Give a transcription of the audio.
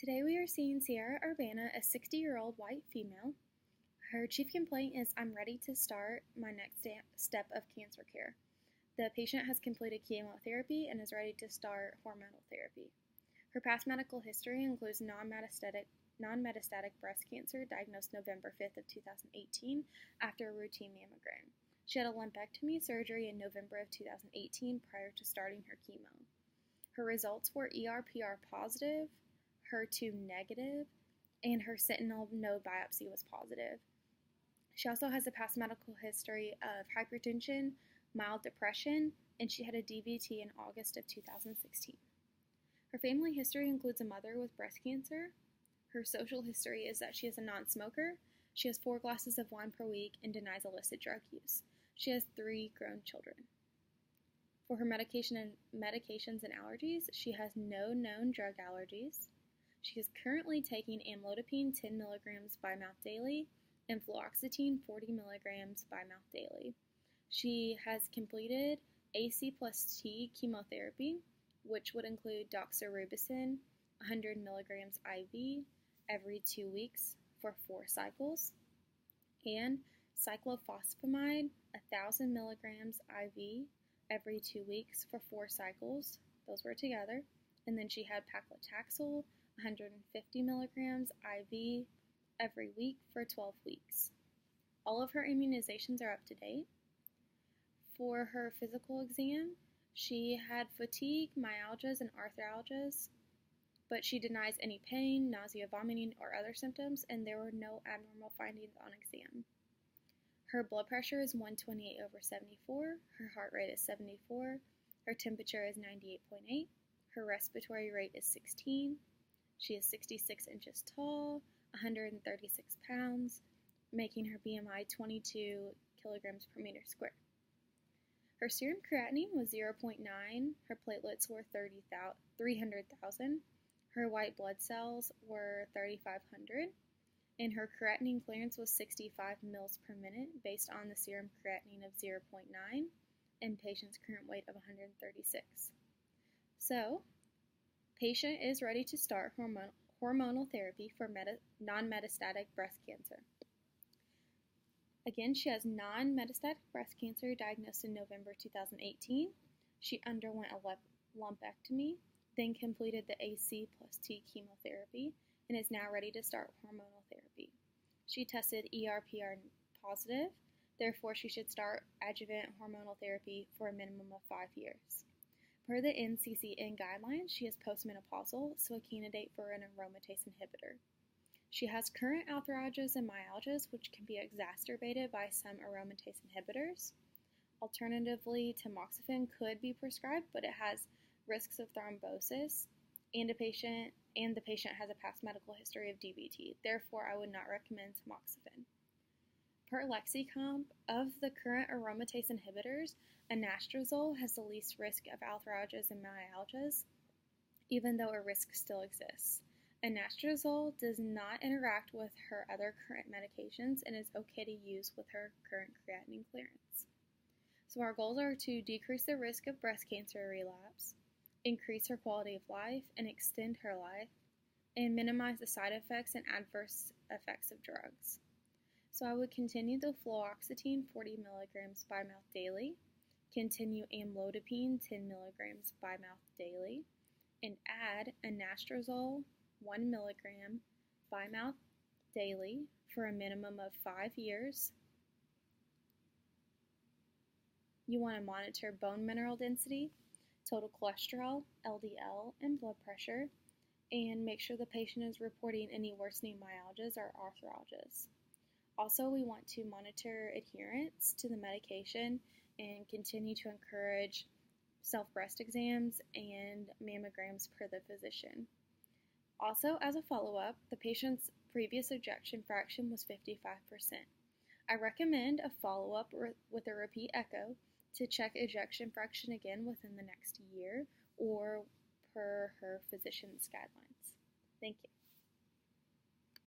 Today we are seeing Sierra Urbana, a 60-year-old white female. Her chief complaint is, "I'm ready to start my next step of cancer care." The patient has completed chemotherapy and is ready to start hormonal therapy. Her past medical history includes non-metastatic breast cancer diagnosed November 5th of 2018 after a routine mammogram. She had a lumpectomy surgery in November of 2018 prior to starting her chemo. Her results were ER/PR positive, HER2 negative, and her sentinel node biopsy was positive. She also has a past medical history of hypertension, mild depression, and she had a DVT in August of 2016. Her family history includes a mother with breast cancer. Her social history is that she is a non-smoker. She has 4 glasses of wine per week and denies illicit drug use. She has 3 grown children. For her medications and allergies, she has no known drug allergies. She is currently taking amlodipine 10 milligrams by mouth daily and fluoxetine 40 milligrams by mouth daily. She has completed AC plus T chemotherapy, which would include doxorubicin 100 milligrams IV every 2 weeks for 4 cycles, and cyclophosphamide 1000 milligrams IV every 2 weeks for 4 cycles. Those were together. And then she had paclitaxel 150 milligrams IV every week for 12 weeks. All of her immunizations are up to date. For her physical exam, she had fatigue, myalgias, and arthralgias, but she denies any pain, nausea, vomiting, or other symptoms, and there were no abnormal findings on exam. Her blood pressure is 128/74, her heart rate is 74, her temperature is 98.8, her respiratory rate is 16, she is 66 inches tall, 136 pounds, making her BMI 22 kilograms per meter squared. Her serum creatinine was 0.9, her platelets were 300,000, her white blood cells were 3,500, and her creatinine clearance was 65 mils per minute based on the serum creatinine of 0.9 and patient's current weight of 136. So, patient is ready to start hormonal therapy for non-metastatic breast cancer. Again, she has non-metastatic breast cancer diagnosed in November 2018. She underwent a lumpectomy, then completed the AC plus T chemotherapy, and is now ready to start hormonal therapy. She tested ER/PR positive, therefore she should start adjuvant hormonal therapy for a minimum of 5 years. Per the NCCN guidelines, she is postmenopausal, so a candidate for an aromatase inhibitor. She has current arthralgias and myalgias, which can be exacerbated by some aromatase inhibitors. Alternatively, tamoxifen could be prescribed, but it has risks of thrombosis, and the patient has a past medical history of DVT. Therefore, I would not recommend tamoxifen. Per Lexicomp, of the current aromatase inhibitors, anastrozole has the least risk of arthralgias and myalgias, even though a risk still exists. Anastrozole does not interact with her other current medications and is okay to use with her current creatinine clearance. So our goals are to decrease the risk of breast cancer relapse, increase her quality of life and extend her life, and minimize the side effects and adverse effects of drugs. So I would continue the fluoxetine 40 milligrams by mouth daily, continue amlodipine 10 milligrams by mouth daily, and add anastrozole 1 milligram by mouth daily for a minimum of 5 years. You want to monitor bone mineral density, total cholesterol, LDL, and blood pressure, and make sure the patient is reporting any worsening myalgias or arthralgias. Also, we want to monitor adherence to the medication and continue to encourage self-breast exams and mammograms per the physician. Also, as a follow-up, the patient's previous ejection fraction was 55%. I recommend a follow-up with a repeat echo to check ejection fraction again within the next year or per her physician's guidelines. Thank you.